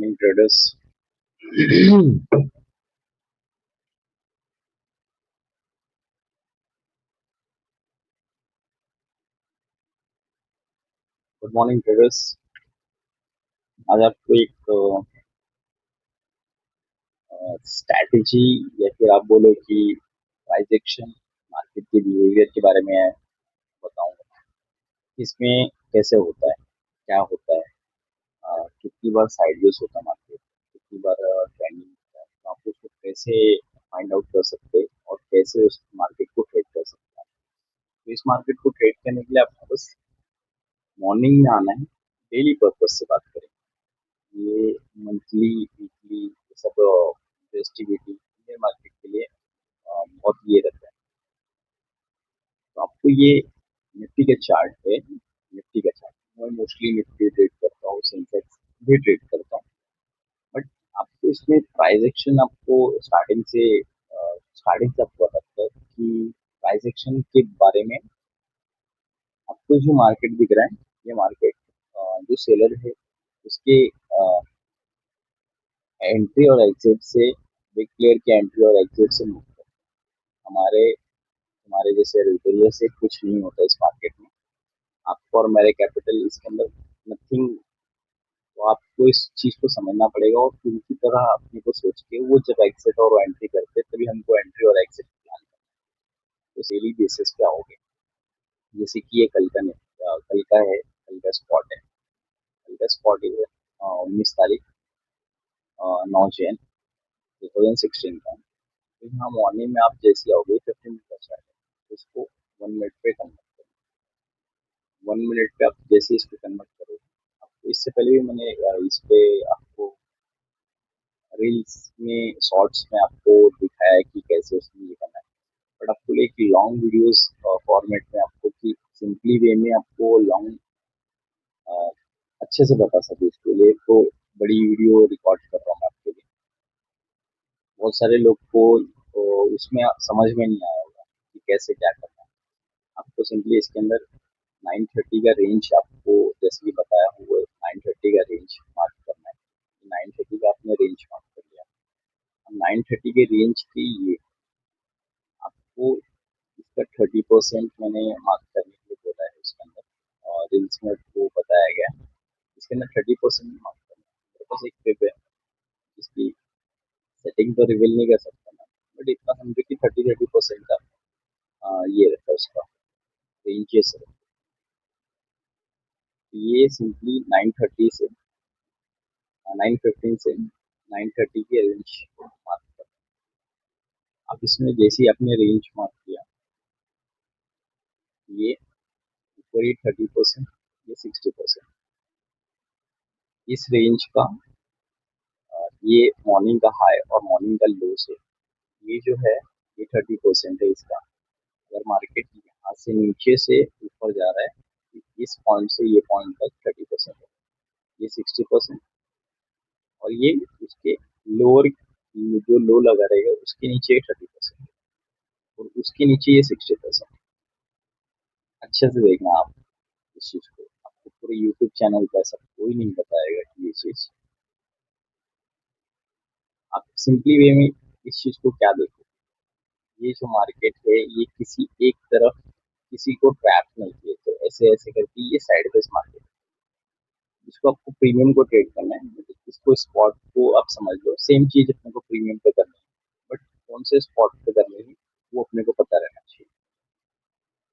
Morning traders. Good morning traders. आज आपको एक स्ट्रैटेजी या फिर आप बोलो कि प्राइस एक्शन मार्केट के बिहेवियर के बारे में बताऊंगा। इसमें कैसे होता है, क्या होता है, कितनी बार साइडवेज होता है मार्केट, कितनी बार ट्रेंडिंग होता है, तो आप उसको कैसे फाइंड आउट कर सकते हैं और कैसे उस मार्केट को ट्रेड कर सकते हैं। तो इस मार्केट को ट्रेड करने के लिए आपको बस मॉर्निंग में आना है। डेली पर्पज से बात करें, ये मंथली वीकली ये सब फेस्टिविटी इंडियन मार्केट के लिए बहुत ये रहता है। तो आपको ये निफ्टी का चार्ट है, निफ्टी का चार्ट मैं मोस्टली निफ्टी ट्रेड करता हूँ, सेंसेक्स भी ट्रेड करता हूँ। बट आपको इसमें प्राइस एक्शन आपको स्टार्टिंग से आपको बताता है कि प्राइस एक्शन के बारे में आपको जो मार्केट दिख रहा है, ये मार्केट जो सेलर है उसके एंट्री और एग्जिट से, बिग प्लेयर के एंट्री और एग्जिट से हमारे हमारे जैसे रिटेलर से कुछ नहीं होता इस मार्केट में। आपको और मेरे कैपिटल इसके अंदर नथिंग। तो आपको इस चीज को समझना पड़ेगा और उनकी तरह अपने को सोच के वो जब एग्जिट और एंट्री करते हैं, तभी हमको एंट्री और एग्जिट प्लान करना है। तो डेली बेसिस पे आओगे, जैसे कि ये कल का है, कल का स्पॉट है। कल का स्पॉट है 19 तारीख, 9 जैन 2016 का। तो यहाँ मॉर्निंग में आप जैसे आओगे 15 मिनट का चार्ट है, उसको 1 मिनट पे कन्वर्ट करो। 1 मिनट पे आप जैसे इसको कन्वर्ट करोगे, आपको इससे पहले भी मैंने इस पे आपको रील्स में, शॉर्ट्स में आपको दिखाया है कि कैसे उसमें ये करना है। बट आपको एक लॉन्ग वीडियोस फॉर्मेट में आपको कि सिंपली वे में आपको लॉन्ग अच्छे से बता सके, इसके लिए तो बड़ी वीडियो रिकॉर्ड कर रहा हूँ मैं आपके लिए। बहुत सारे लोग को उसमें समझ में नहीं आया होगा कि कैसे क्या करना है। आपको सिंपली इसके अंदर 9:30 का रेंज आपको जैसे कि बताया हुआ है, 9:30 का रेंज मार्क करना है। 9:30 का आपने रेंज मार्क कर लिया। अब 9:30 के रेंज की ये आपको इसका 30% मैंने मार्क करने के लिए बोला है इसके अंदर, और रील्स में वो बताया गया है। इसके अंदर 30% मार्क करना है। मेरे पास एक क्लिप है, इसकी सेटिंग तो रिवील नहीं कर सकता मैं, बट इतना समझो कि 30% का ये रहता है उसका रेंज। ये सिंपली 9:15 से 9:30 के रेंज मार्क कर। अब इसमें जैसे ही आपने रेंज मार्क किया, ये ऊपर ही 30%, ये 60%। इस रेंज का ये मॉर्निंग का हाई और मॉर्निंग का लो से ये जो है, ये 30% है इसका। अगर मार्केट यहाँ से नीचे से ऊपर जा रहा है, इस पॉइंट से ये पॉइंट तक 30% है, ये 60%। और ये उसके लोअर जो लो लगा रहेगा उसके नीचे 30% और उसके नीचे ये 60%। अच्छे से देखना आप इस चीज को, आपको पूरे यूट्यूब चैनल पे ऐसा कोई नहीं बताएगा कि ये चीज। आप सिंपली वे में इस चीज को क्या देखो, ये जो मार्केट है ये किसी एक तरफ किसी को ट्रैप नहीं किए, तो ऐसे ऐसे करके ये साइडवेज मार्केट। इसको आपको प्रीमियम को ट्रेड करना है, मतलब इसको स्पॉट को आप समझ लो सेम चीज अपने को प्रीमियम पे करनी है, बट कौन से स्पॉट पे करनी है वो अपने को पता रहना चाहिए।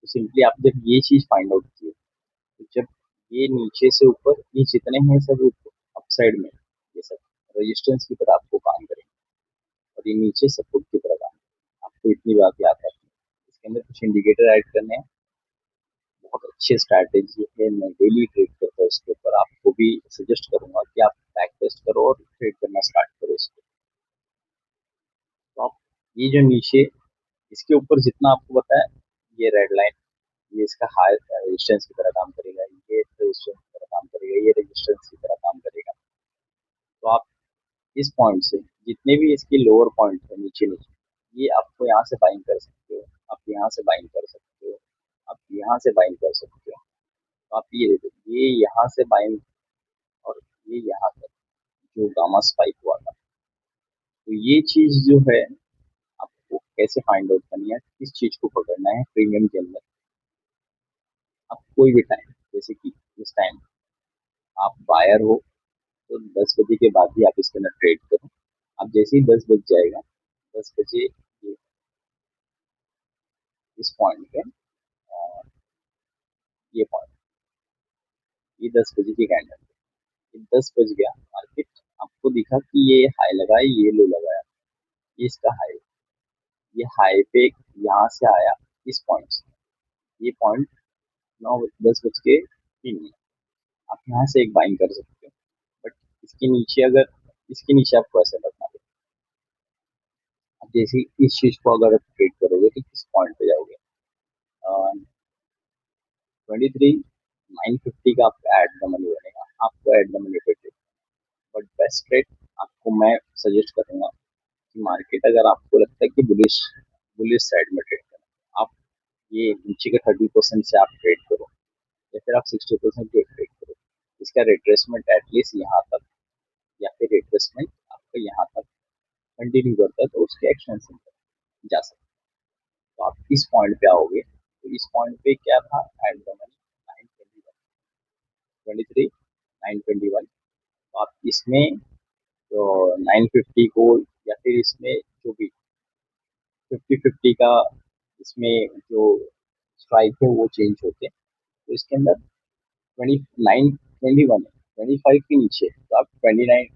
तो सिंपली आप जब ये चीज फाइंड आउट किए, तो जब ये नीचे से ऊपर, ये जितने हैं सब ऊपर अपसाइड में, ये सब रेजिस्टेंस की तरह आपको काम करेंगे और ये नीचे सपोर्ट की तरह काम करेंगे। आपको इतनी बात याद रखनी है। इसके अंदर कुछ इंडिकेटर ऐड करने हैं। बहुत अच्छी स्ट्रैटेजी है, मैं डेली ट्रेड करता हूँ इसके ऊपर। आपको भी सजेस्ट करूंगा कि आप बैक टेस्ट करो और ट्रेड करना स्टार्ट करो इसको। तो आप ये जो नीचे इसके ऊपर जितना आपको पता है, ये रेड लाइन, ये इसका हाई रेजिस्टेंस की तरह काम करेगा, ये रेजिस्टेंस की तरह काम करेगा, ये रेजिस्टेंस की तरह काम करेगा। तो आप इस पॉइंट से जितने भी इसके लोअर पॉइंट है नीचे नीचे, ये आपको यहाँ से बाइंग कर सकते हो, आप यहाँ से बाइंग कर सकते हो, आप यहाँ से बाइंग कर सकते हो। तो आप ये देखो, ये यहाँ से बाइंग और ये यहाँ तक जो गामा स्पाइक हुआ था। तो ये चीज जो है, आपको कैसे फाइंड आउट करनी है, किस चीज को पकड़ना है प्रीमियम के अंदर। आप कोई भी टाइम, जैसे कि इस टाइम आप बायर हो, तो 10 बजे के बाद ही आप इसके अंदर ट्रेड करो। अब जैसे ही 10 बज जाएगा, 10 बजे इस पॉइंट पे, ये पॉइंट, ये 10 बजे की कैंडल, ये 10 बज गया, मार्केट आपको दिखा कि ये हाई लगा है, ये लो लगाया, ये इसका हाई, ये हाई पे यहाँ से आया इस पॉइंट से, ये पॉइंट 9 10 बज के 3 मिनट, आप यहाँ से एक बाइंग कर सकते हो। बट इसके नीचे, अगर इसके नीचे आपको ऐसे लगना है, आप जैसे इस चीज को अगर ट्रेड करोगे तो किस पॉइंट पे जाओगे, 23 950 का आपका एट द मनी बनेगा, आपको एट द मनी पे ट्रेड। बट बेस्ट ट्रेड आपको मैं सजेस्ट करूंगा कि मार्केट अगर आपको लगता है कि बुलिश बुलिश साइड में ट्रेड करना, आप ये नीचे के 30% से आप ट्रेड करो, या फिर आप 60% पे ट्रेड करो। इसका रिट्रेसमेंट एटलीस्ट यहाँ तक, या फिर रिट्रेसमेंट आपका यहाँ तक कंटिन्यू करता है, तो उसके एक्सटेंशन पर जा सकते हैं। तो आप इस पॉइंट पे आओगे, तो इस पॉइंट पे क्या था, एट द मनी 921, तो आप इसमें तो 950 को, या फिर इसमें जो भी 50-50 का, इसमें जो स्ट्राइक है वो चेंज होते हैं। तो इसके अंदर 29 21 25 के नीचे, तो आप 29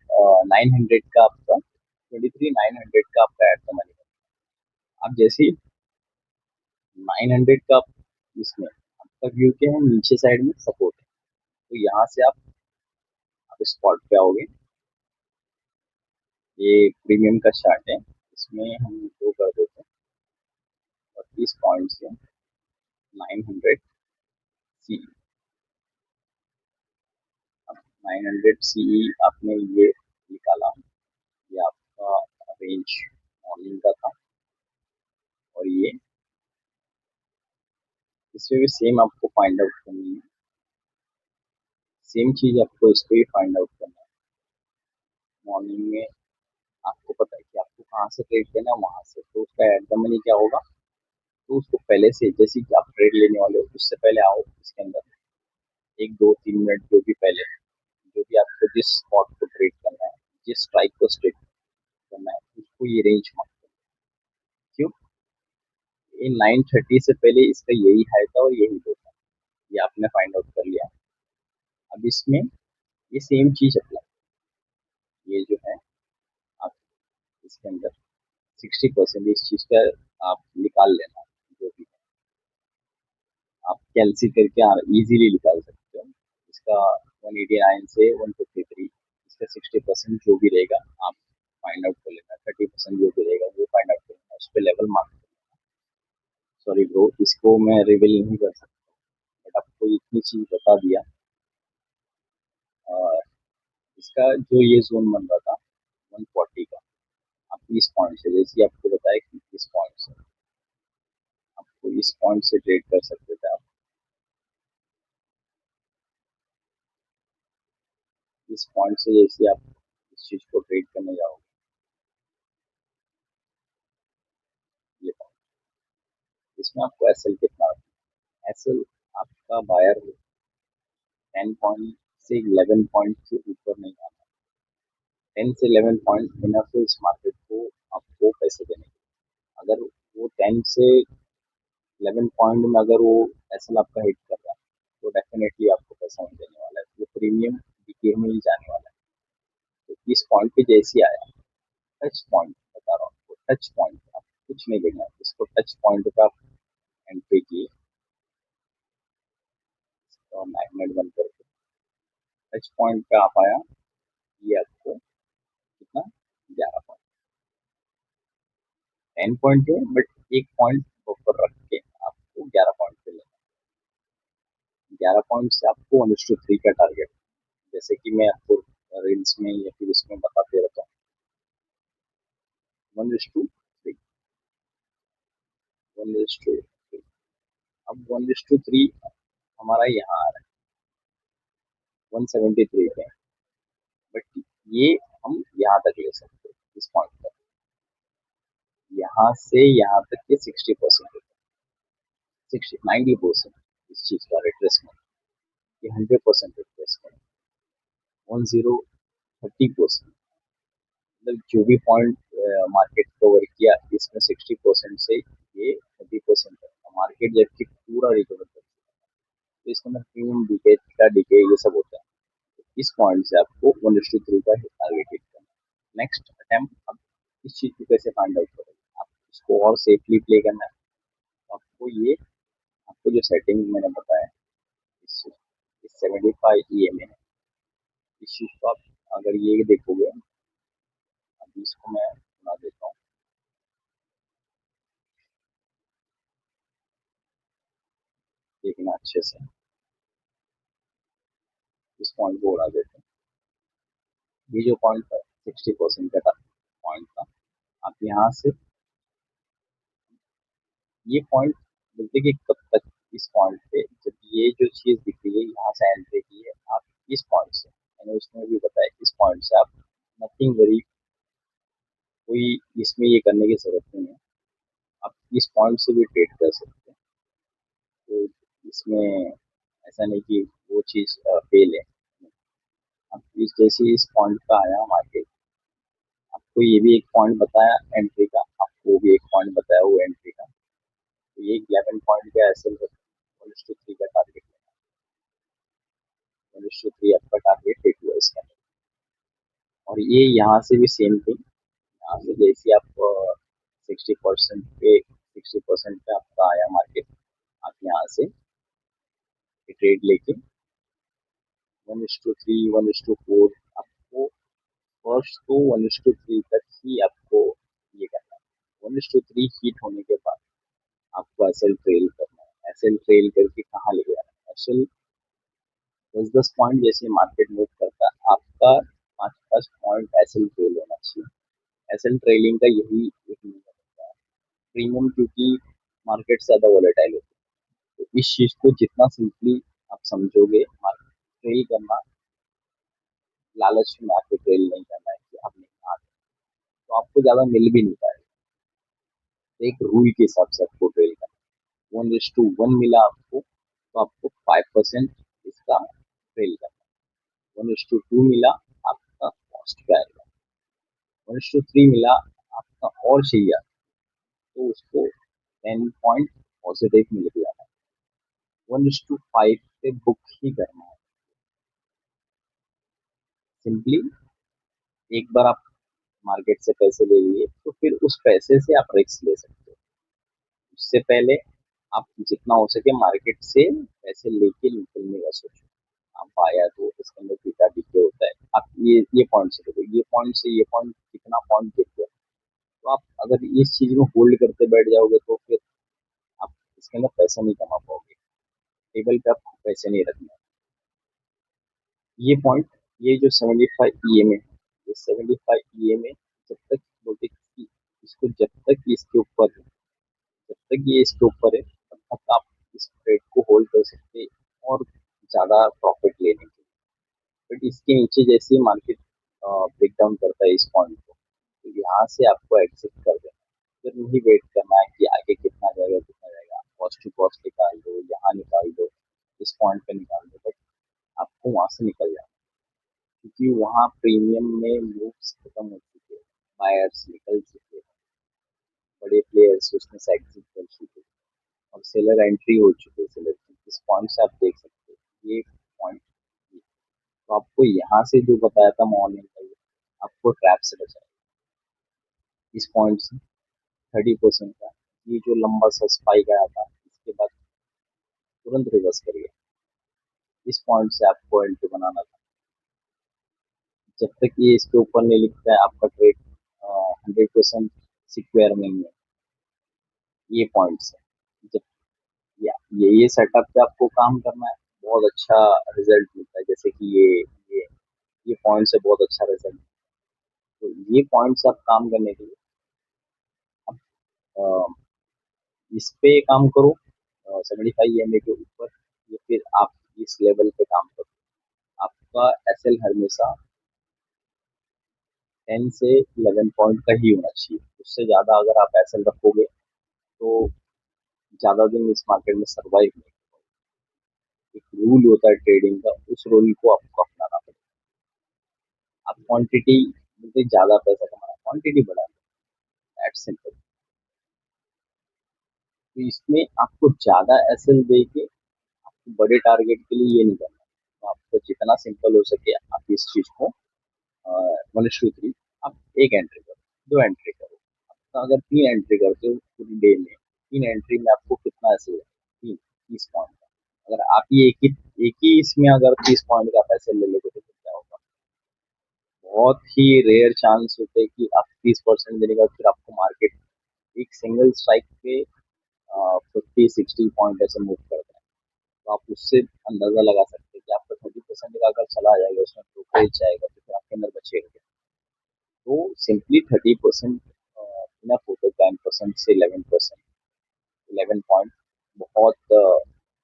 900 का आपका, 23 900 का आपका एट द मनी। आप जैसे ही 900 का इसमें आपका व्यू क्या है, नीचे साइड में सपोर्ट है, तो यहाँ से आप स्पॉट पे आओगे। ये प्रीमियम का चार्ट है, इसमें हम दो कर देते हैं, और इस पॉइंट से 900 सी, अब 900 सी आपने ये निकाला, ये आपका रेंज मॉर्निंग का था। और ये इसमें भी सेम आपको फाइंड आउट करनी है, सेम चीज आपको इस पे भी फाइंड आउट करना है। मॉर्निंग में आपको पता है कि आपको कहाँ से ट्रेड करना है, वहां से, तो उसका एट द मनी क्या होगा, तो उसको पहले से, जैसे कि आप ट्रेड लेने वाले हो उससे पहले आओ इसके अंदर, 1 2 3 मिनट जो भी पहले, जो भी आपको जिस स्पॉट को ट्रेड करना है, जिस स्ट्राइक को ट्रेड करना है, उसको ये रेंज मार्क करना है। क्यों, इन 930 से पहले इसका यही हाई था और यही लो था, ये आपने फाइंड आउट कर लिया। अब इसमें ये सेम चीज अप्लाई, ये जो है, आप इसके अंदर 60% इस चीज का आप निकाल लेना, जो भी आप कैलसी करके इजीली निकाल सकते हो। इसका 189 से 153, इसका 60% जो भी रहेगा आप फाइंड आउट कर लेना, 30% जो भी रहेगा वो फाइंड आउट कर लेना, उस पर लेवल मार्क। सॉरी ब्रो, इसको मैं रिवील नहीं कर सकता, बट आपको इतनी चीज बता दिया। और इसका जो ये जोन बन रहा था 140 का, आप इस पॉइंट से, जैसे आपको बताया कि इस पॉइंट से, आपको इस पॉइंट से ट्रेड कर सकते थे आप। इस पॉइंट से जैसे आप इस चीज को ट्रेड करने जाओगे, ये पॉइंट, इसमें आपको एसएल कितना रखना है, एसएल आपका बायर हो 10 पॉइंट से 11 पॉइंट से ऊपर नहीं आना, 10 से 11 पॉइंट इनफ है इस मार्केट को आपको पैसे देने के। अगर वो 10 से 11 पॉइंट में अगर वो एसएल आपका हिट कर रहा है, तो डेफिनेटली आपको पैसा नहीं देने वाला है, वो प्रीमियम डीके में ही जाने वाला है। तो इस पॉइंट पे जैसे आया, टच पॉइंट बता रहा हूँ आपको, टच पॉइंट, आप कुछ नहीं देखना है, इसको टच पॉइंट पे आप एंट्री किए, और मैग्नेट बंद करके टच पॉइंट पे आप आया, ये आपको कितना, 11 पॉइंट, 10 पॉइंट है, बट एक पॉइंट ऊपर रख के आपको 11 पॉइंट पे लेना, 11 पॉइंट से आपको 1:3 का टारगेट, जैसे कि मैं आपको रील्स में या फिर इसमें बताते रहता हूँ, 1:3, 1:3। अब 1:3 हमारा यहाँ आ रहा है 173 पे, बट ये यहाँ तक ले सकते हो, इस पॉइंट तक। यहाँ से यहाँ तक के 60%, 90% इस चीज का रिट्रेसमेंट, ये 100% रिट्रेसमेंट, 1030%, मतलब जो भी पॉइंट मार्केट कवर किया इसमें 60% से ये 30% है। मार्केट जबकि पूरा रिकवर कर, तो इसके अंदर प्रीमियम डीके, थीटा डीके, ये सब होता है। तो इस पॉइंट से आपको 1:3 का टारगेट हिट करना। नेक्स्ट अटेम्प्ट, अब इस चीज को कैसे फाइंड आउट करोगे, आप इसको और सेफली प्ले करना है, तो आपको ये, आपको जो सेटिंग मैंने बताया, इस 75 EMA है, इस चीज को आप अगर ये देखोगे, अभी इसको मैं बना देता हूँ, देखना अच्छे से, इस पॉइंट को उड़ा देते हैं। ये जो पॉइंट था 60% का पॉइंट था, आप यहाँ से ये पॉइंट बोलते कि कब तक, इस पॉइंट पे जब ये जो चीज दिख रही है यहाँ से एंट्री की है, आप इस पॉइंट से, मैंने उसमें भी बताया, इस पॉइंट से आप नथिंग वेरी, कोई इसमें ये करने की जरूरत नहीं है, आप इस पॉइंट से भी ट्रेड कर सकते हैं। तो इसमें ऐसा नहीं कि वो चीज फेल है। अब इस जैसे इस पॉइंट का आया मार्केट, आपको ये भी एक पॉइंट बताया एंट्री का, आपको वो भी एक पॉइंट बताया वो एंट्री का, तो ये 11 पॉइंट का ऐसे 1:3 का टारगेट, 1:3 आपका टारगेट हिट हुआ इसका। और ये यहाँ से भी सेम थिंग, यहाँ से जैसे आप 60% पे आपका आया मार्केट, आप यहाँ से ट्रेड लेके 1:3, 1:4, आपको फर्स्ट तो 1:3 तक ही आपको ये करना है। 1:3 हीट होने के बाद आपको एसएल ट्रेल करना है, एसएल ट्रेल करके कहाँ ले जाना है, एसएल 10-10 पॉइंट जैसे मार्केट मूव करता है, आपका 5-5 पॉइंट एसएल ट्रेल होना चाहिए। एसएल ट्रेलिंग का यही एक नियम होता है। प्रीमियम क्योंकि मार्केट ज्यादा वोलेटाइल होती है, तो इस चीज को जितना सिंपली आप समझोगे, मार्केट ट्रेल करना, लालच में आपको ट्रेल नहीं करना है कि आप नहीं आ, तो आपको ज्यादा मिल भी नहीं पाएगा। तो एक रूल के हिसाब से आपको ट्रेल करना, 1:1 मिला आपको, तो आपको 5% इसका ट्रेल करना, 1:2 मिला आपका कॉस्ट पे आएगा, 1:3 मिला आपका और चाहिए, तो उसको 10 पॉइंट पॉजिटिव मिल गया है, 1:5 पे बुक ही करना है। सिंपली एक बार आप मार्केट से पैसे ले लिए, तो फिर उस पैसे से आप रिस्क ले सकते हो। उससे पहले आप जितना हो सके मार्केट से पैसे लेके निकलने का सोचो। आप आया तो इसके अंदर बीटा डीके होता है, आप ये पॉइंट से देखो, ये पॉइंट से ये पॉइंट कितना पॉइंट गिर गया, तो आप अगर इस चीज में होल्ड करते बैठ जाओगे तो फिर आप इसके अंदर पैसा नहीं कमा पाओगे, टेबल पे आपको पैसे नहीं रखने। ये पॉइंट, ये जो 75 EMA है, ये 75 EMA जब तक बोलते कि इसको जब तक इसके ऊपर है, जब तक ये इसके ऊपर है तब तक आप इस ट्रेड को होल्ड कर सकते हैं और ज़्यादा प्रॉफिट लेने के लिए। बट इसके नीचे जैसे ही मार्केट ब्रेक डाउन करता है इस पॉइंट को, तो यहाँ से आपको एग्जिट कर देना है। फिर नहीं वेट करना है कि आगे कितना जाएगा, कॉस्ट टू कॉस्ट निकाल दो, यहाँ निकाल दो, इस पॉइंट पे निकाल दो, बट आपको वहां से निकल जाना, क्योंकि वहाँ प्रीमियम में मूव्स खत्म हो चुके हैं, बायर्स निकल चुके हैं, बड़े प्लेयर्स उसमें से एग्जिट कर चुके हैं, और सेलर एंट्री हो चुकी है, सेलर की इस पॉइंट से आप देख सकते हैं ये पॉइंट। तो आपको यहाँ से जो बताया था मॉर्निंग का, आपको ट्रैप से बचाए, इस पॉइंट से 30% का, ये जो लंबा सा स्पाइक आया था इसके बाद तुरंत रिवर्स करिए, इस पॉइंट से आपको एंट्री बनाना था। जब तक ये इसके ऊपर नहीं लिखता है आपका ट्रेड 100% सिक्योर नहीं है, ये पॉइंट्स है। जब या ये सेटअप पे आपको काम करना है, बहुत अच्छा रिजल्ट मिलता है, जैसे कि ये पॉइंट से बहुत अच्छा रिजल्ट। तो ये पॉइंट्स आप काम करने के लिए अब इस पे काम करो, 75 EMA के ऊपर, या फिर आप इस लेवल पे काम करो, आपका एसएल हमेशा 10 से 11 पॉइंट का ही होना चाहिए। उससे ज़्यादा अगर आप ऐसे रखोगे तो ज़्यादा दिन इस मार्केट में सर्वाइव नहीं। एक रूल होता है ट्रेडिंग का, उस रूल को आपको अपनाना पड़ेगा। आप क्वांटिटी में ज़्यादा पैसा कमाना, क्वांटिटी बढ़ाना, दैट्स सिंपल। तो इसमें आपको ज़्यादा एसएल दे के आपको बड़े टारगेट के लिए ये नहीं करना। तो आपको जितना सिंपल हो सके आप इस चीज़ को 1:3 आप एक एंट्री करो, दो एंट्री करो। तो अगर तीन एंट्री करते हो पूरी डे में, तीन एंट्री में आपको कितना ऐसे तीन 30 पॉइंट का। अगर आप ये एक ही इसमें अगर 30 पॉइंट का पैसे ले लोगे तो क्या होगा? बहुत ही रेयर चांस होते हैं कि आप 30% देने का फिर आपको मार्केट एक सिंगल स्ट्राइक पे 50-60 पॉइंट ऐसे मूव करता है। तो आप उससे अंदाजा लगा सकते हैं कि आपका 30% का अगर चला जाएगा, उसमें ब्रोकरेज जाएगा तो फिर आपके अंदर बचेगा क्या? तो सिंपली 30% इनफ होता है। 10% से 11%, 11 पॉइंट बहुत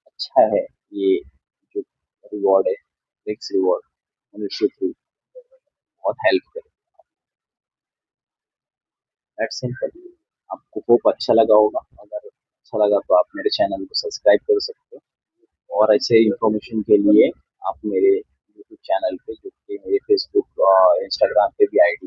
अच्छा है। ये जो रिवॉर्ड है, फिक्स रिवॉर्ड, मनुष्य थ्रू बहुत हेल्प करे। That's simple. आपको होप अच्छा लगा होगा। अगर अच्छा लगा तो आप मेरे चैनल को सब्सक्राइब कर सकते हो, और ऐसे इंफॉर्मेशन के लिए आप मेरे यूट्यूब चैनल पे, जो कि मेरे फेसबुक और इंस्टाग्राम पे भी आईडी